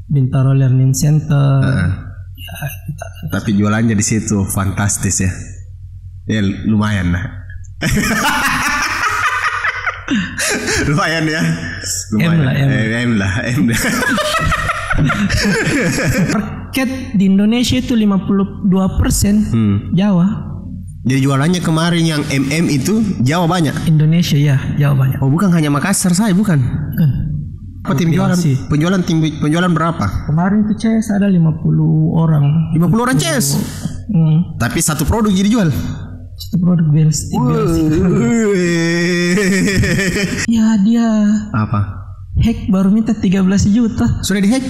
Bintaro Learning Center. Ya, tapi jualannya di situ fantastis ya. Ya lumayan lah. Lumayan ya. Lumayan. M lah. Market di Indonesia itu 52% Jawa. Jadi jualannya kemarin yang itu Jawa banyak. Indonesia ya, Jawa banyak. Oh bukan hanya Makassar saya bukan. Apa penjualan berapa? Kemarin tuh CS ada 50 orang. 50 orang CS. Tapi satu produk jadi jual. Satu produk BLC. Ya dia. Apa? Hack baru minta 13 juta. Sudah dihack.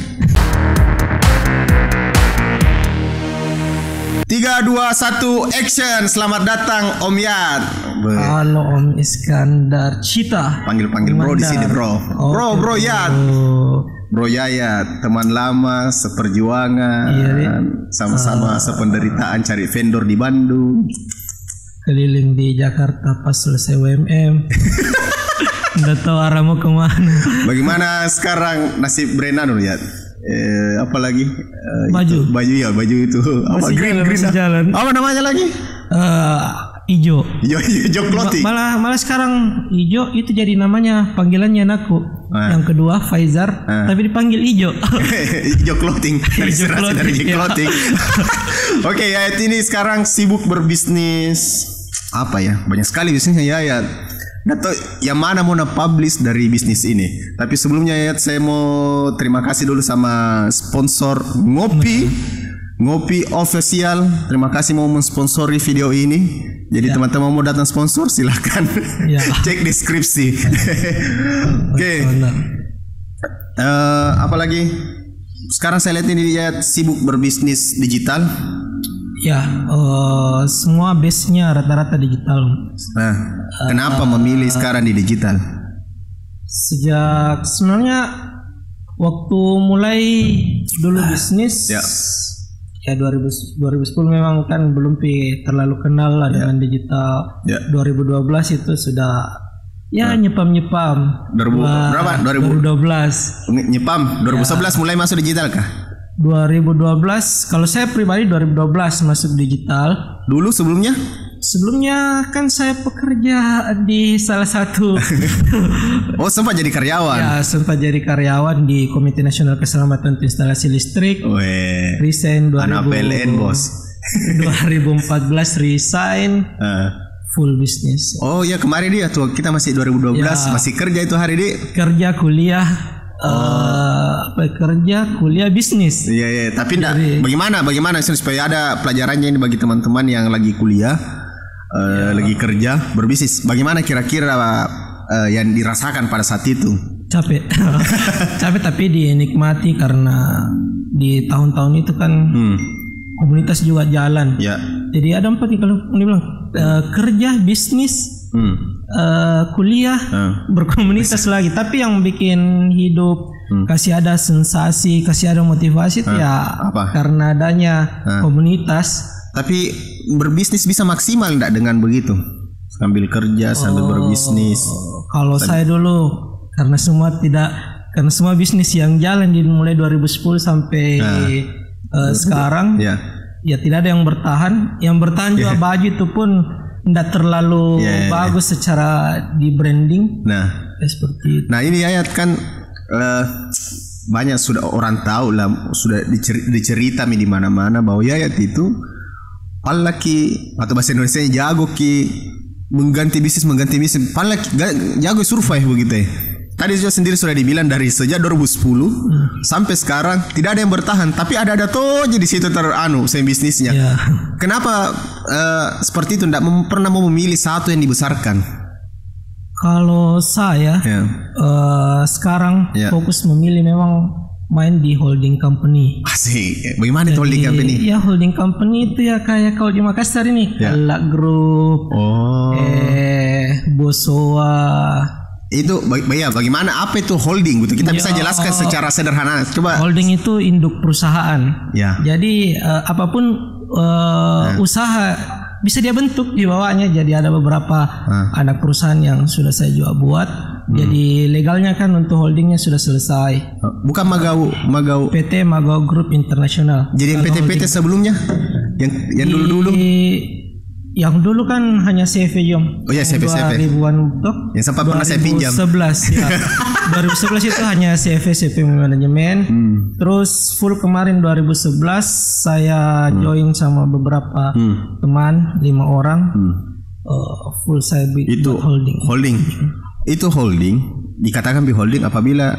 3, 2, 1, action. Selamat datang Om Yat. Halo Om Iskandar Cita. Panggil bro di sini bro. Bro Yat. Bro Yayat, teman lama seperjuangan. Iya, sama-sama sependeritaan cari vendor di Bandung. Keliling di Jakarta pas selesai WMM. Nggak tahu arah mau kemana. Bagaimana sekarang nasib brand Yat? Apalagi baju itu apa green jalan. Apa namanya lagi? Ijo clothing. Malah sekarang Ijo itu jadi namanya panggilannya anakku. Yang kedua Faizar, tapi dipanggil Ijo. Ijo clothing dari clothing. Oke, Yayat ini sekarang sibuk berbisnis apa ya? Banyak sekali bisnisnya Yayat. Nggak tahu yang mana mau publish dari bisnis ini. Tapi sebelumnya ya saya mau terima kasih dulu sama sponsor Ngopi Official. Terima kasih mau mensponsori video ini. Jadi teman-teman mau datang sponsor silahkan cek deskripsi. Oke. Apalagi sekarang saya lihat ini dia sibuk berbisnis digital. Ya, semua base-nya rata-rata digital. Nah, kenapa memilih sekarang di digital? Sejak sebenarnya waktu mulai dulu bisnis, ya 2010 memang kan belum terlalu kenal lah dengan digital. 2012 itu sudah nyepam. Berapa? 2012. Nyepam. 2011 mulai masuk digital kah? 2012, kalau saya pribadi 2012 masuk digital. Dulu sebelumnya kan saya bekerja di salah satu. Oh, sempat jadi karyawan. Ya, sempat jadi karyawan di Komite Nasional Keselamatan Instalasi Listrik. Resign 2000. Anak PLN bos. 2014 resign. Full bisnis. Oh ya, kemarin dia tuh kita masih 2012 masih kerja itu hari di. Kerja kuliah. Kerja kuliah bisnis. Iya, tapi bagaimana supaya ada pelajarannya ini bagi teman-teman yang lagi kuliah, lagi kerja, berbisnis. Bagaimana kira-kira yang dirasakan pada saat itu? Capek tapi dinikmati karena di tahun-tahun itu kan komunitas juga jalan. Jadi ada 4 nih kalau dibilang kerja, bisnis, kuliah, berkomunitas lagi. Tapi yang bikin hidup kasih ada sensasi, kasih ada motivasi itu apa? Karena adanya komunitas. Tapi berbisnis bisa maksimal enggak dengan begitu? Sambil kerja, sambil berbisnis. Kalau saya dulu karena semua bisnis yang jalan mulai 2010 sampai sekarang ya tidak ada yang bertahan. Yang bertahan juga baju itu pun tidak terlalu bagus secara di branding. Seperti itu. Nah ini Yayat kan banyak sudah orang tahu lah, sudah dicerita di mana-mana bahwa Yayat itu palaki atau bahasa Indonesia jago mengganti bisnis, palaki jago survive begitu ya. Tadi sendiri sudah dibilang dari sejak 2010 sampai sekarang tidak ada yang bertahan, tapi ada tuh jadi situ bisnisnya. Kenapa seperti itu? Tidak pernah mau memilih satu yang dibesarkan. Kalau saya sekarang fokus memilih memang main di holding company. Asik. Bagaimana itu holding company? Ya holding company itu ya kayak kalau di Makassar ini Kalak Group, Bosowa. Itu bagaimana apa itu holding gitu? Kita bisa jelaskan secara sederhana. Coba. Holding itu induk perusahaan. Jadi apapun usaha bisa dia bentuk di bawahnya. Jadi ada beberapa anak perusahaan yang sudah saya juga buat. Jadi legalnya kan untuk holdingnya sudah selesai. Bukan Magau PT Magau Group Internasional. Jadi yang PT-PT sebelumnya yang dulu-dulu yang dulu kan hanya CV Jom. Oh ya, CV 2000-an tuh. Yang sempat pernah saya pinjam. 2011 ya. 2011 itu hanya CV manajemen. Terus full kemarin 2011 saya join sama beberapa teman 5 orang. Full saya itu holding. Itu holding dikatakan holding apabila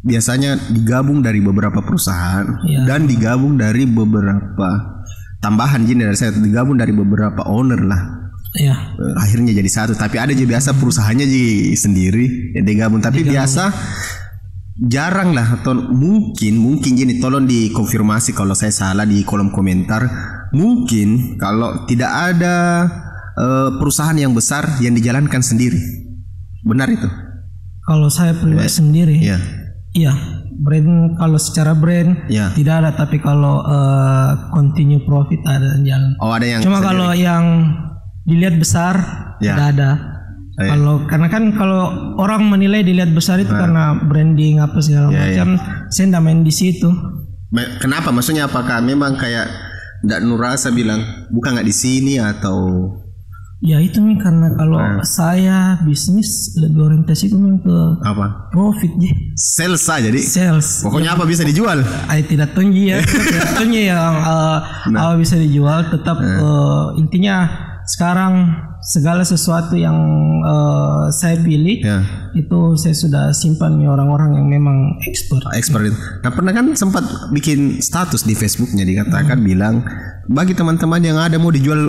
biasanya digabung dari beberapa perusahaan dan digabung dari beberapa tambahan dari saya digabung dari beberapa owner lah. Iya. Akhirnya jadi satu. Tapi ada juga biasa perusahaannya jadi sendiri yang digabung. Tapi biasa jarang lah atau mungkin gini, tolong dikonfirmasi kalau saya salah di kolom komentar. Mungkin kalau tidak ada perusahaan yang besar yang dijalankan sendiri. Benar itu? Kalau saya pribadi sendiri. Iya. Brand kalau secara brand tidak ada, tapi kalau continue profit ada jalan. Oh, ada yang cuma sendiri. Kalau yang dilihat besar tidak ada. Kalau karena kan kalau orang menilai dilihat besar itu karena branding apa segala macam, saya tidak main di situ. Kenapa? Maksudnya apakah memang kayak tidak nurasa bilang bukan nggak di sini atau? Ya itu nih karena kalau saya bisnis lebih orientasi ke apa? Profit ya. Sales saja jadi. Sales. Pokoknya apa bisa dijual? Tidak tinggi ya. Tidak tinggi yang apa bisa dijual. Tetap intinya sekarang segala sesuatu yang saya pilih itu saya sudah simpan nih orang-orang yang memang expert itu. Nah pernah kan sempat bikin status di Facebooknya dikatakan bilang bagi teman-teman yang ada mau dijual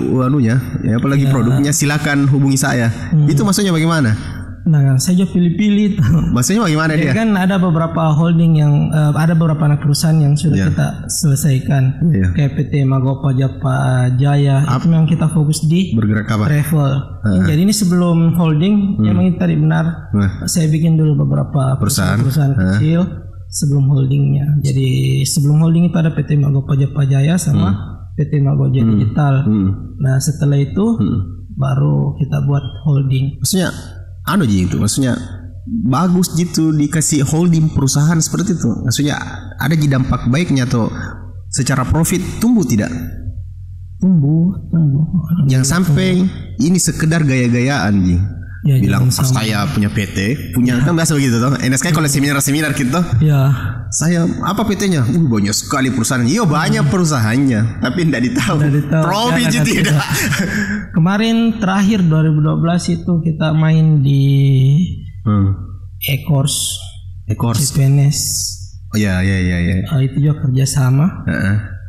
apalagi produknya silakan hubungi saya. Itu maksudnya bagaimana? Nah saya juga pilih-pilih. Maksudnya bagaimana dia? Kan ada beberapa holding yang ada beberapa anak perusahaan yang sudah kita selesaikan. Kayak PT Magau Pajapa Jaya. Itu memang kita fokus di bergerak apa? Travel. Jadi ini sebelum holding memang tadi benar saya bikin dulu beberapa perusahaan kecil sebelum holdingnya. Jadi sebelum holding itu ada PT Magau Pajapa Jaya sama PT Magau Jaya Digital. Nah setelah itu baru kita buat holding. Maksudnya bagus gitu dikasih holding perusahaan seperti itu. Maksudnya ada dampak baiknya atau secara profit tumbuh tidak? Tumbuh. Yang sampai ini sekedar gaya-gayaan bilang saya punya PT, kan biasa begitu toh. Enak sekali kalau seminar gitu. Saya apa PT-nya? Banyak sekali perusahaan. Iya banyak perusahaannya, tapi tidak ditahu. Profit tidak. Kemarin terakhir 2012 itu kita main di e-course CPNS. Oh iya. Itu juga kerjasama.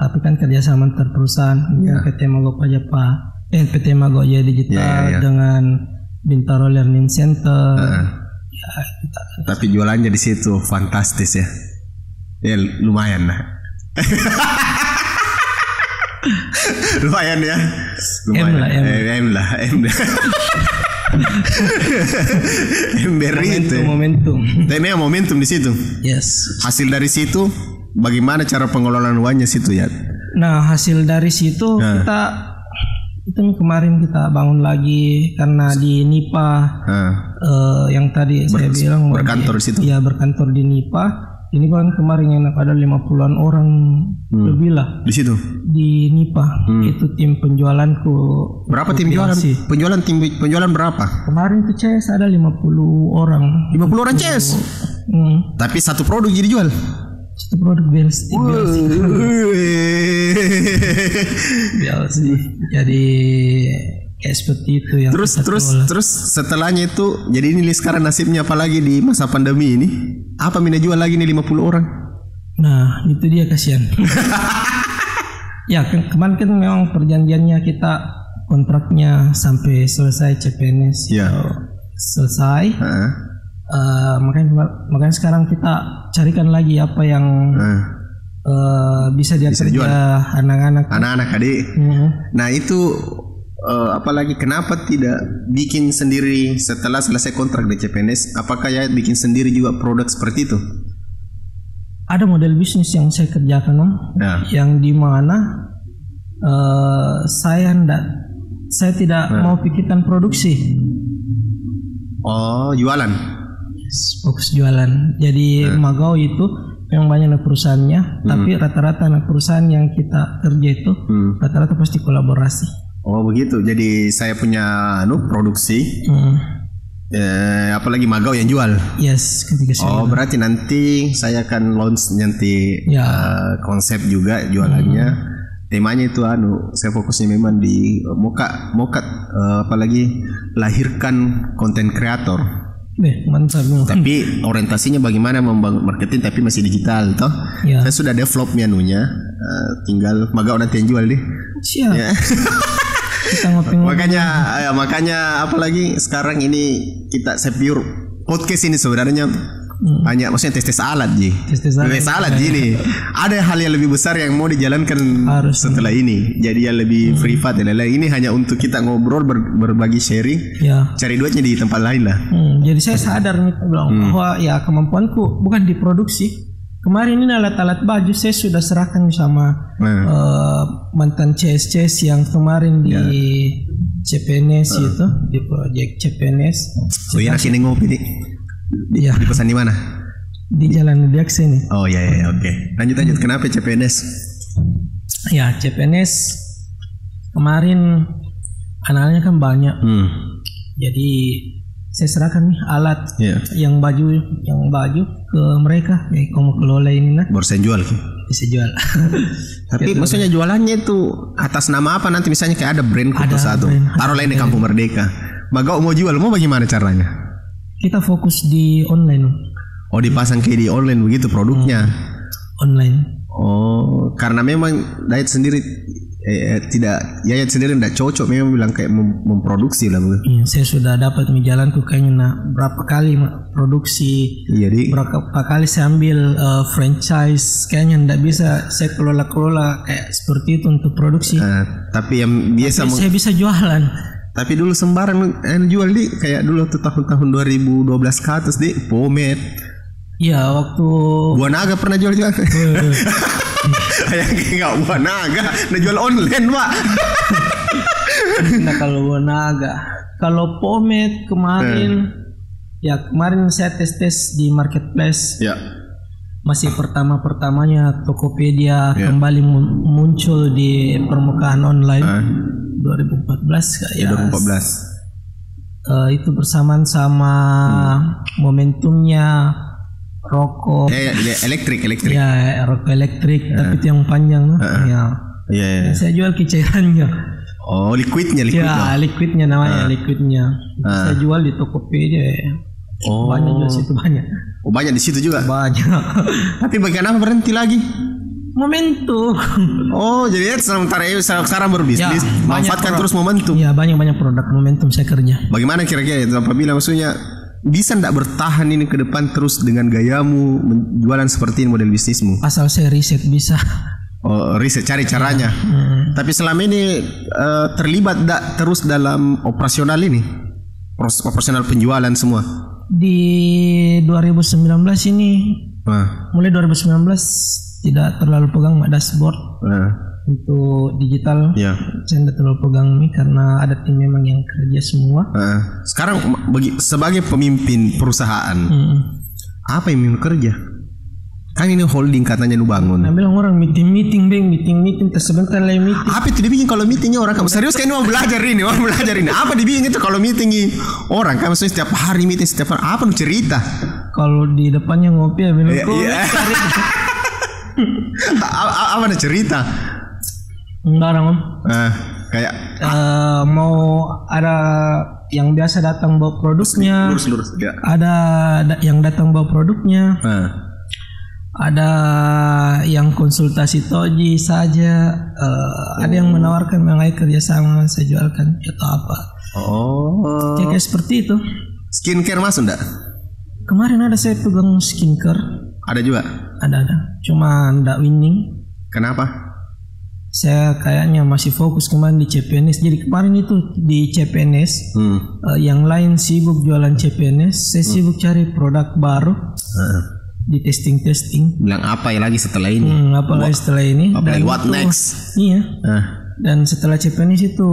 Tapi kan kerjasama antar perusahaan. PT Magau Pajapa, PT Magau Jaya Digital dengan Bintaro Learning Center. Tapi jualannya di situ fantastis ya. Ya lumayan lah. Lumayan ya. M lah. Momentum. Tapi momentum di situ. Yes. Hasil dari situ bagaimana cara pengelolaan uangnya situ ya? Nah, hasil dari situ itu kemarin kita bangun lagi karena di NIPA yang tadi saya bilang berkantor di situ. Iya, berkantor di NIPA. Ini kan kemarin yang ada 50-an orang lebih lah di situ di NIPA. Itu tim penjualanku. Berapa tim penjualan? Penjualan berapa? Kemarin tuh CS ada 50 orang. 50 orang CS. Tapi satu produk jadi jual. Satu produk BLC. Jadi kayak seperti itu yang terus setelahnya itu jadi ini sekarang nasibnya apalagi di masa pandemi ini apa mina jual lagi nih 50 orang. Nah itu dia kasihan. Ya kemarin kan memang perjanjiannya kita kontraknya sampai selesai CPNS selesai. Makanya sekarang kita carikan lagi apa yang bisa dia kerja anak-anak adik. Nah itu apalagi kenapa tidak bikin sendiri setelah selesai kontrak di CPNS? Apakah ya bikin sendiri juga produk seperti itu? Ada model bisnis yang saya kerjakan yang dimana saya tidak mau pikirkan produksi. Oh, jualan. Fokus jualan. Jadi Magau itu memang banyak anak perusahaannya, tapi rata-rata anak perusahaan yang kita kerja itu rata-rata pasti kolaborasi. Oh begitu. Jadi saya punya produksi. Apalagi Magau yang jual. Yes, ketika saya. Oh berarti nanti saya akan launch nanti konsep juga jualannya. Temanya itu saya fokusnya memang di mokat apalagi lahirkan konten kreator. Mantap. Tapi orientasinya bagaimana membangun marketing tapi masih digital toh. Ya. Saya sudah develop menunya, tinggal Magau nanti yang jual deh. Siap. Ya. Kita makanya apalagi sekarang ini saya pure podcast ini sebenarnya banyak maksudnya tes alat nih. Ada hal yang lebih besar yang mau dijalankan setelah ini. Jadi yang lebih privat ini hanya untuk kita ngobrol berbagi sharing. Cari duitnya di tempat lain lah. Jadi saya sadar nih bahwa ya kemampuanku bukan di produksi. Kemarin ini alat-alat baju saya sudah serahkan sama mantan CS yang kemarin di CPNS itu, di proyek CPNS. Oh iya, sini ngopi nih. Di pesan di mana? Di Jalan Diakse nih. Oh iya oke. Lanjut kenapa CPNS? Ya ke kemarin anak-anaknya kan banyak. Jadi saya serahkan nih alat yang baju ke mereka. Kamu kelola ini nah. Baru saya jual. Bisa jual. Tapi maksudnya jualannya itu atas nama apa nanti misalnya kayak ada brand satu. Taruh lain di Kampung Merdeka. Magau mau jual, mau bagaimana caranya? Kita fokus di online. Oh dipasang kayak di online begitu produknya. Online. Oh karena memang Yayat sendiri Yayat sendiri tidak cocok memang bilang kayak memproduksi lah. Iya, saya sudah dapat menjalanku kayaknya berapa kali produksi. Jadi berapa kali saya ambil franchise kayaknya tidak bisa saya kelola kayak seperti itu untuk produksi. Tapi yang biasa saya bisa jualan. Tapi dulu sembarang jual di kayak dulu tuh tahun 2012 ke atas di pomade. Iya waktu Buah Naga pernah jual juga. Yang enggak Buah Naga, jual online pak. Nah kalau Buah Naga, kalau pomade kemarin saya tes di marketplace. Ya. Masih pertamanya Tokopedia kembali muncul di permukaan online 2014 kayak 2014. Itu bersamaan sama momentumnya rokok elektrik ya rokok elektrik tapi itu yang panjang saya jual cairannya. Oh liquidnya namanya liquidnya saya jual di Tokopedia. Banyak jual situ banyak. Banyak di situ juga banyak. Tapi bagaimana berhenti lagi? Momentum. Oh jadi sekarang berbisnis manfaatkan terus momentum. Ya banyak produk momentum saya kerja. Bagaimana kira-kira apabila maksudnya bisa ndak bertahan ini ke depan terus dengan gayamu jualan seperti ini model bisnismu? Asal saya riset bisa. Oh riset cari caranya. Tapi selama ini terlibat ndak terus dalam operasional ini? Operasional penjualan semua? Di 2019 ini mulai 2019 tidak terlalu pegang dashboard untuk digital. Saya tidak terlalu pegang ini karena ada tim memang yang kerja semua. Sekarang sebagai pemimpin perusahaan apa yang mau kerja? Kan ini holding katanya lu bangun. Nah, bilang orang meeting sebentar lagi meeting. Apa itu dibikin kalau meetingnya orang kamu serius kan mau belajar ini. Apa dibikin itu kalau meeting orang kan maksudnya setiap hari meeting setiap hari apa lu cerita? Kalau di depannya ngopi ya bilang apa ada cerita? Enggak Om. Kayak mau ada yang biasa datang bawa produknya. Lurus ya. Ada yang datang bawa produknya. Ada yang konsultasi toji saja, ada yang menawarkan mengenai kerjasama saya jualkan atau apa. Kayak seperti itu. Skincare masuk enggak? Kemarin ada saya pegang skincare. Ada juga? Ada. Cuma enggak winning. Kenapa? Saya kayaknya masih fokus kemarin di CPNS. Jadi kemarin itu di CPNS, yang lain sibuk jualan CPNS, saya sibuk cari produk baru. Di testing. Bilang apa ya lagi setelah ini? Setelah ini? Dan what next? Iya. Dan setelah CPNS itu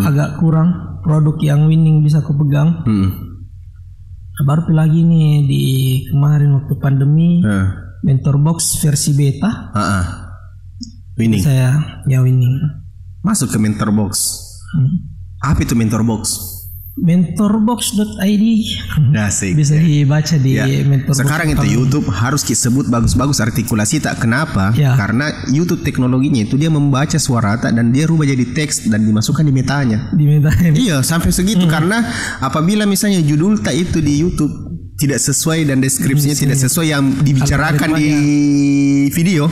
agak kurang produk yang winning bisa aku pegang. Baru lagi nih di kemarin waktu pandemi Mentorbox versi beta. Winning. Saya winning. Masuk ke Mentorbox. Apa itu Mentorbox? Mentorbox.id bisa dibaca di Mentorbox. Sekarang itu YouTube harus disebut bagus-bagus artikulasi tak. Kenapa? Karena YouTube teknologinya itu dia membaca suara tak dan dia rubah jadi teks dan dimasukkan di metanya. Iya, sampai segitu. Karena apabila misalnya judul tak itu di YouTube tidak sesuai dan deskripsinya tidak sesuai yang dibicarakan di video,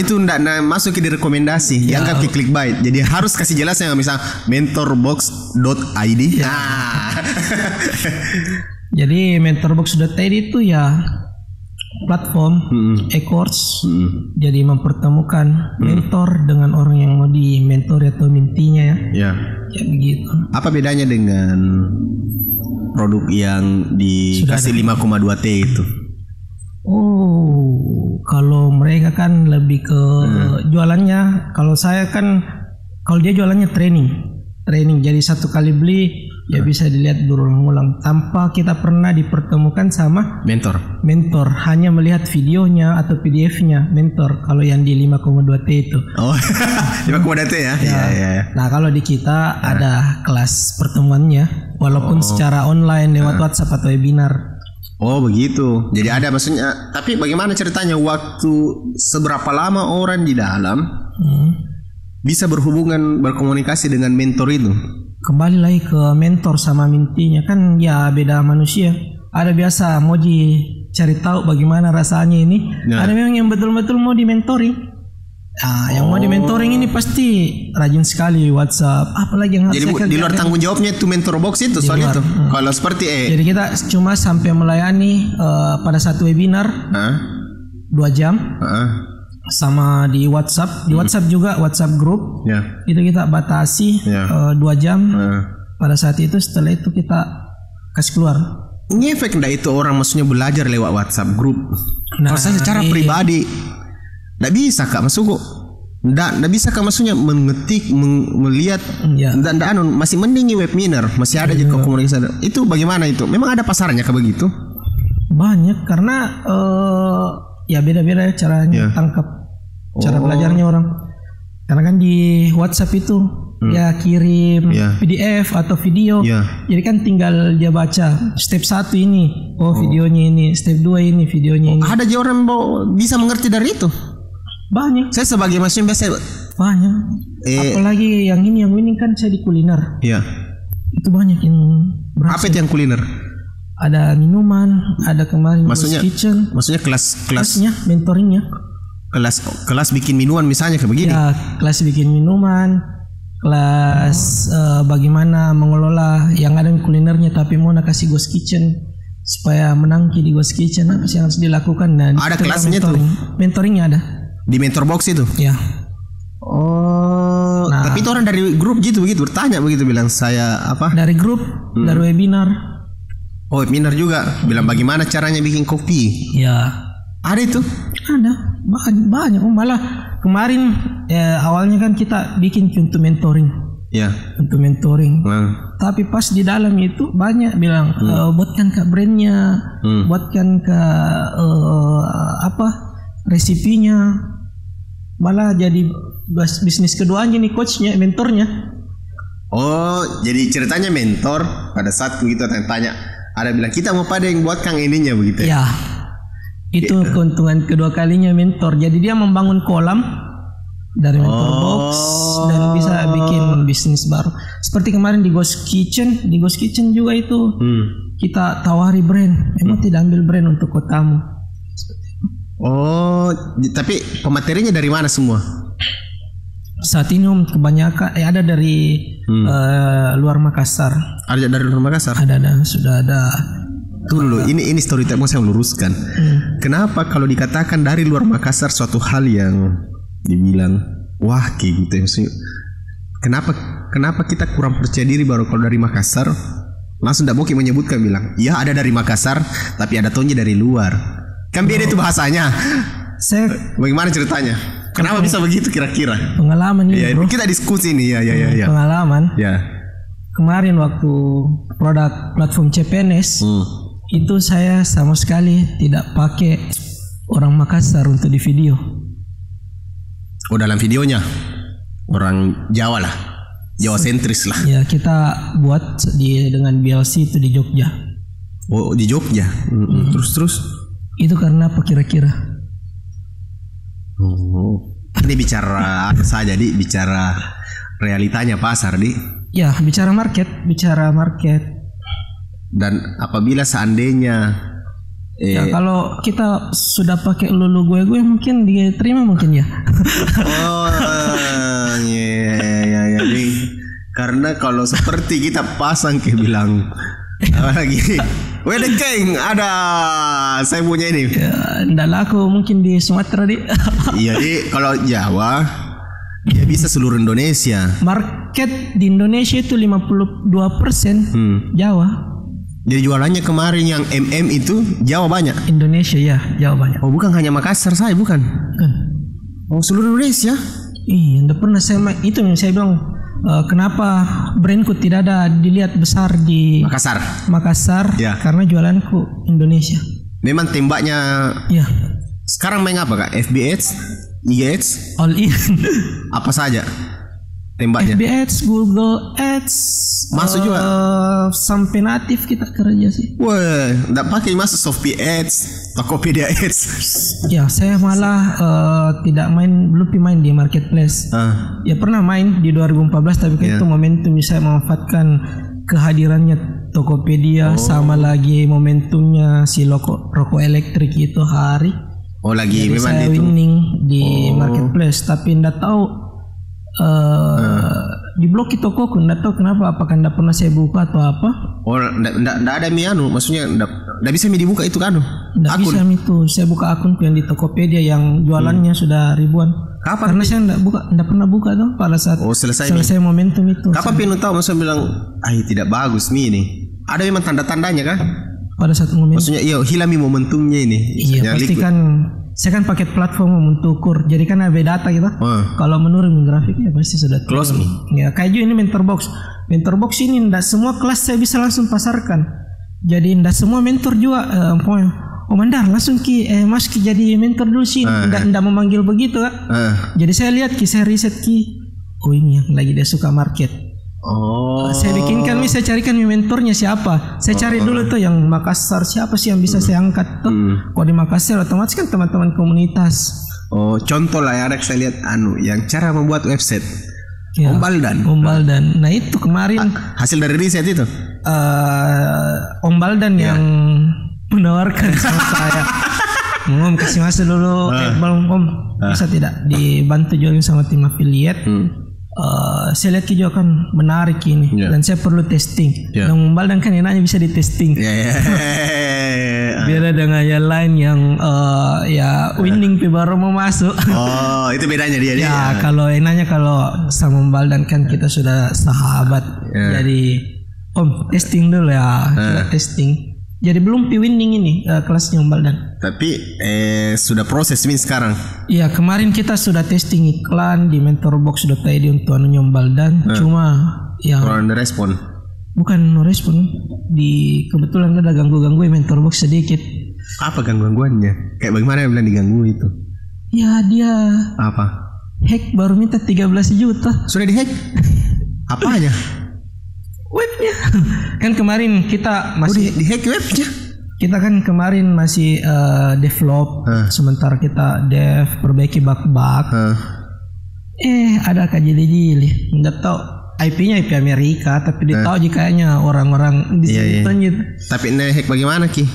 itu ndak masuk ke rekomendasi, dianggap ke clickbait. Jadi harus kasih jelasnya, misal mentorbox.id. Jadi mentorbox.id itu platform e-course. Jadi mempertemukan mentor dengan orang yang mau di mentor atau mintinya kayak begitu. Apa bedanya dengan produk yang dikasih 5,2T itu? Kalau mereka kan lebih ke jualannya. Kalau saya kan, kalau dia jualannya training. Jadi satu kali beli bisa dilihat berulang-ulang tanpa kita pernah dipertemukan sama mentor. Hanya melihat videonya atau PDF-nya mentor. Kalau yang di 5,2T itu. 5,2T ya. Nah, kalau di kita ada kelas pertemuannya, walaupun secara online lewat WhatsApp atau webinar. Begitu. Jadi ada maksudnya. Tapi bagaimana ceritanya waktu seberapa lama orang di dalam bisa berkomunikasi dengan mentor itu? Kembali lagi ke mentor sama mintinya kan beda manusia. Ada biasa mau cari tahu bagaimana rasanya ini. Ada memang yang betul-betul mau di mentoring. Yang mau di mentoring ini pasti rajin sekali WhatsApp. Apalagi yang harus di luar tanggung jawabnya itu Mentorbox itu soal itu. Kalau seperti jadi kita cuma sampai melayani pada satu webinar 2 jam. Sama di WhatsApp, WhatsApp juga WhatsApp grup. Itu kita batasi 2 jam. Pada saat itu, setelah itu kita kasih keluar. Ngefek enggak itu orang maksudnya belajar lewat WhatsApp grup? Kalau saya secara pribadi enggak bisa Kak, maksudku. Enggak bisa Kak, maksudnya mengetik, melihat dan masih mending webinar, masih ada juga komunikasi. Itu bagaimana itu? Memang ada pasarnya Kak begitu? Banyak karena beda-beda caranya tangkap cara belajarnya orang. Karena kan di WhatsApp itu kirim PDF atau video. Jadi kan tinggal dia baca step 1 ini, videonya ini, step 2 ini, videonya ini. Ada aja orang bisa mengerti dari itu. Banyak. Saya sebagai manusia biasa banyak. Apalagi yang ini kan saya di kuliner. Itu banyak yang berhasil. Apa itu yang kuliner? Ada minuman, ada kemarin kitchen. Maksudnya kelasnya, mentoringnya. Kelas bikin minuman misalnya kayak begini. Kelas bikin minuman, kelas bagaimana mengelola yang ada kulinernya tapi mau kasih ghost kitchen supaya menangki di ghost kitchen apa sih yang harus dilakukan. Dan ada kelasnya mentoringnya ada. Di Mentorbox itu? Tapi itu orang dari grup begitu bertanya begitu bilang saya apa? Dari grup, dari webinar. Webinar juga bilang bagaimana caranya bikin kopi. Ada itu? Ada banyak. Malah kemarin awalnya kan kita bikin untuk mentoring. Untuk mentoring. Tapi pas di dalam itu banyak bilang buatkan ke brandnya, buatkan ke resipinya. Malah jadi bisnis keduanya nih coachnya, mentornya. Jadi ceritanya mentor pada saat begitu tanya. Ada bilang kita mau pada yang buat kang ininya begitu ya. Itu keuntungan kedua kalinya mentor. Jadi dia membangun kolam dari Mentorbox dan bisa bikin bisnis baru. Seperti kemarin di Ghost Kitchen, juga itu kita tawari brand. Memang tidak ambil brand untuk kotamu. Tapi pematerinya dari mana semua? Saat ini kebanyakan ada dari luar Makassar. Ada dari luar Makassar? Ada, sudah ada. Dulu ini story time saya luruskan. Kenapa kalau dikatakan dari luar Makassar suatu hal yang dibilang wah kayak gitu ya? Kenapa kita kurang percaya diri baru kalau dari Makassar langsung tidak mungkin menyebutkan bilang ya ada dari Makassar tapi ada tonnya dari luar. Kan beda itu bahasanya. Bagaimana ceritanya? Kenapa bisa begitu kira-kira? Pengalaman ini bro. Kita diskusi nih ya. Pengalaman. Kemarin waktu produk platform CPNS Itu saya sama sekali tidak pakai orang Makassar untuk di video. Oh, dalam videonya orang Jawa lah, Jawa sentris lah. Ya, kita buat dengan BLC itu di Jogja. Oh, di Jogja. Terus itu karena apa kira-kira? Oh, ini bicara apa saja, bicara realitanya pasar, Ya, bicara market. Dan apabila seandainya ya, kalau kita sudah pakai lulu gue mungkin diterima mungkin ya. Oh, ya. Karena kalau seperti kita pasang ke bilang apa lagi? Wedding King ada, saya punya ini. Ya, ndak laku mungkin di Sumatera Iya, kalau Jawa ya bisa seluruh Indonesia. Market di Indonesia itu 52% Jawa. Jadi jualannya kemarin yang itu Jawa banyak. Indonesia ya, Jawa banyak. Oh, bukan hanya Makassar saya, bukan. Oh, seluruh Indonesia. Iya, enggak pernah itu yang saya bilang kenapa brandku tidak ada dilihat besar di Makassar ya. Karena jualanku Indonesia. Memang tembaknya. Ya. Sekarang main apa Kak? FB Ads, IG Ads, all in. Apa saja tembaknya? FB Ads, Google Ads, masuk juga. Sampai natif kita kerja sih. Wah, enggak pakai masuk Shopee Ads, Tokopedia Ads. Ya, saya malah belum main di marketplace. Ya pernah main di 2014 tapi itu momentum saya memanfaatkan kehadirannya Tokopedia sama lagi momentumnya si rokok elektrik itu hari. Oh, lagi jadi memang saya itu winning di marketplace tapi enggak tahu di blok itu kok enggak tahu kenapa, apakah enggak pernah saya buka atau apa. Oh, enggak ada maksudnya enggak bisa dibuka itu kan? Enggak bisa itu. Saya buka akunku yang di Tokopedia yang jualannya sudah ribuan. Kapan? Karena saya enggak pernah buka tuh pada saat selesai momentum itu. Kapan Pino tahu maksudnya bilang, tidak bagus ini. Ada memang tanda-tandanya kan? Pada saat momentum. Maksudnya hilami momentumnya ini. Iya, pasti kan saya kan pakai platform untuk ukur. Jadi kan ada data gitu. Kalau menurun grafiknya pasti sudah close nih. Ya, kayak ini mentor box. Mentor box ini enggak semua kelas saya bisa langsung pasarkan. Jadi enggak semua mentor juga oh Mandar langsung Mas jadi mentor dulu sih. Enggak memanggil begitu, Kak. Jadi saya lihat saya riset oh ini yang lagi dia suka market. Oh. Saya bikinkan saya carikan mentornya siapa. Saya cari dulu tuh yang Makassar siapa sih yang bisa saya angkat tuh. Kalau di Makassar otomatis kan teman-teman komunitas. Oh, contoh lah ya, saya lihat yang cara membuat website. Ya, Om Baldan. Nah itu kemarin hasil dari riset itu. Om Baldan yang menawarkan sama saya. Om kasih masa dulu, Om bisa tidak dibantu jualin sama tim affiliate. Saya lihat juga kan menarik ini dan saya perlu testing. Dan Baldan kan enaknya bisa di testing. Beda dengan yang lain yang winning baru mau masuk. Oh, itu bedanya dia. Ya, kalau enaknya kalau sama Baldan kan kita sudah sahabat. Jadi testing dulu ya, kita testing. Jadi belum winning ini kelasnya Baldan. Tapi sudah proses ini sekarang. Iya, kemarin kita sudah testing iklan di mentorbox.id untuk Baldan. Cuma yang kurang respon. Bukan no respon. Kebetulan ada ganggu mentorbox sedikit. Apa gangguannya? Kayak bagaimana yang bilang diganggu itu? Ya dia apa? Hack baru minta 13 juta. Sudah dihack? Apanya? Webnya. Kan kemarin kita masih dihack webnya. Kita kan kemarin masih develop, sementara kita perbaiki bug-bug. Ada kejeli-jeli. Enggak tahu IP-nya IP Amerika, tapi dia tahu kayaknya orang-orang di sini. Tapi hack bagaimana Ki?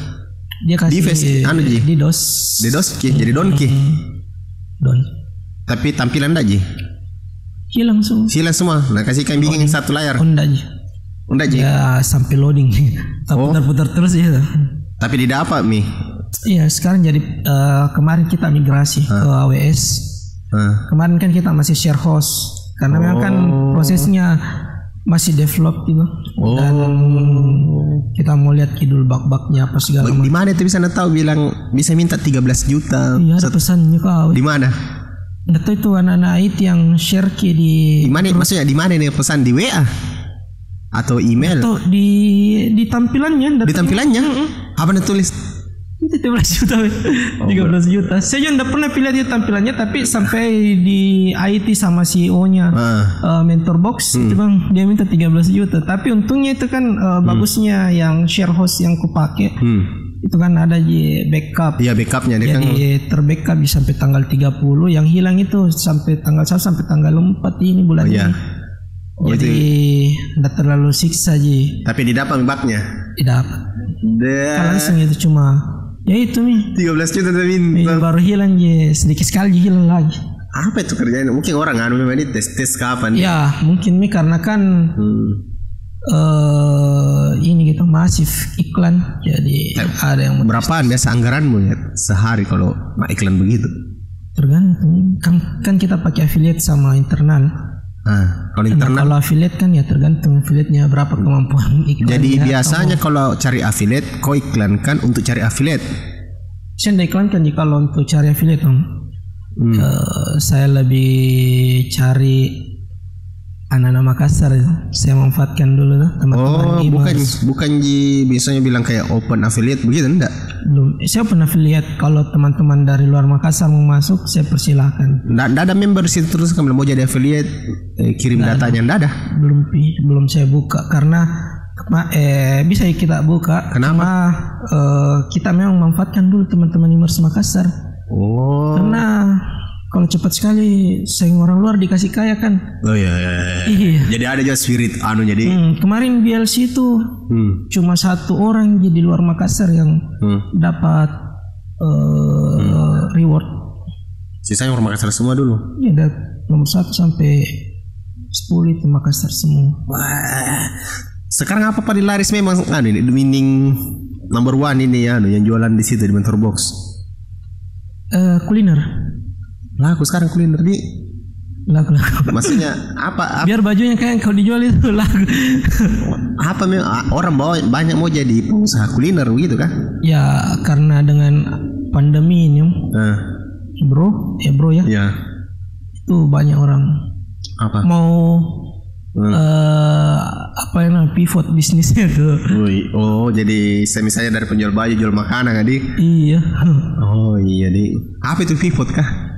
Dia kasih di DOS Ki. Jadi Don Ki. Don. Tapi tampilan enggak Ji? Hilang semua. Nah, kasih kami bikin satu layar. Enggak Ji. Ya sampai loading. Putar-putar terus ya. Tapi tidak apa Mi? Iya, sekarang jadi kemarin kita migrasi ke AWS. Kemarin kan kita masih share host karena memang kan prosesnya masih develop gitu. Dan kita mau lihat kidul bug-bugnya apa segala macam. Di mana itu bisa tahu bilang bisa minta 13 juta? Iya, ada pesannya kau. Di mana? Nggak tahu itu anak-anak IT yang share di mana? Maksudnya di mana nih pesan di WA? Atau email? Atau di tampilannya. Di tampilannya? Apa nih tulis? 13 juta. 13 juta. Saya juga enggak pernah pilih dia tampilannya, tapi sampai di IT sama CEO-nya Mentor Box itu Bang, dia minta 13 juta. Tapi untungnya itu kan bagusnya yang share host yang kupake. Itu kan ada di backup. Iya, backupnya dia. Jadi terbackup sampai tanggal 30, yang hilang itu sampai tanggal 1 sampai tanggal 4 ini bulan ini. Jadi enggak terlalu siksa ji. Tapi didapat bugnya? Didapat. Langsung itu cuma ya itu nih 13 juta tapi baru hilang ya, sedikit sekali hilang lagi. Apa itu kerjanya? Mungkin orang memang ini tes kapan? Ya mungkin nih karena kan ini gitu masif iklan, jadi ada yang berapaan biasa anggaranmu ya sehari kalau iklan begitu? Tergantung kan kita pakai affiliate sama internal. Kalau internal, kalau affiliate kan ya tergantung affiliate-nya berapa kemampuan iklan. Jadi biasanya kalau cari affiliate, kau iklankan untuk cari affiliate. Saya tidak iklankan kalau untuk cari affiliate, saya lebih cari anak-anak Makassar. Saya manfaatkan dulu teman-teman. Bukan biasanya bilang kayak open affiliate begitu enggak? Belum. Saya open affiliate. Kalau teman-teman dari luar Makassar mau masuk, saya persilahkan. Nggak ada member situ terus kalau mau jadi affiliate kirim datanya nggak ada. Belum saya buka karena bisa kita buka. Kenapa? Kita memang manfaatkan dulu teman-teman Imers Makassar. Karena kalau cepat sekali sayang orang luar dikasih kaya kan. Iya. Jadi ada juga spirit jadi. Kemarin BLC itu cuma 1 orang di luar Makassar yang dapat reward. Sisanya orang Makassar semua dulu. Iya, dari nomor 1 sampai 10 itu Makassar semua. Wah. Sekarang apa di laris memang ini winning number 1 ini yang jualan di situ di Mentor Box. Kuliner. Laku sekarang kuliner di laku. Maksudnya apa? Biar bajunya kayak kau dijual itu laku. Apa orang banyak mau jadi pengusaha kuliner begitu kan? Ya karena dengan pandemi ini, bro ya. Ya. Itu banyak orang mau pivot bisnisnya tuh. Jadi misalnya dari penjual baju jual makanan kan di? Iya. Iya di. Apa itu pivot kah?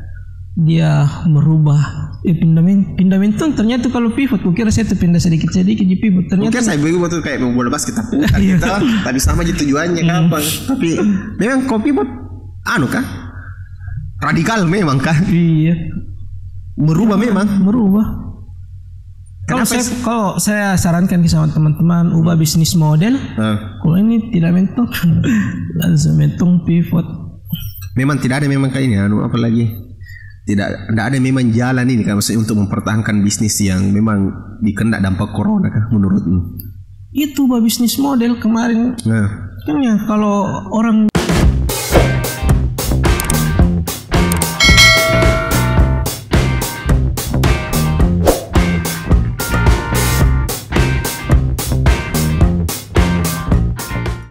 Dia merubah pindah mentung. Ternyata kalau pivot kukira saya tuh pindah sedikit di pivot, ternyata saya begitu kayak mau bola basket tapi sama aja tujuannya kapan. Tapi memang kau pivot kah radikal memang kah? Iya, merubah. Kalau saya sarankan sama teman-teman ubah bisnis model. Kalau ini tidak mentung langsung mentung pivot. Memang tidak ada memang kayak ini apalagi tidak ada memang jalan ini kan maksudnya untuk mempertahankan bisnis yang memang dikena dampak corona kan menurutmu? Itu bisnis model kemarin kan ya, kalau orang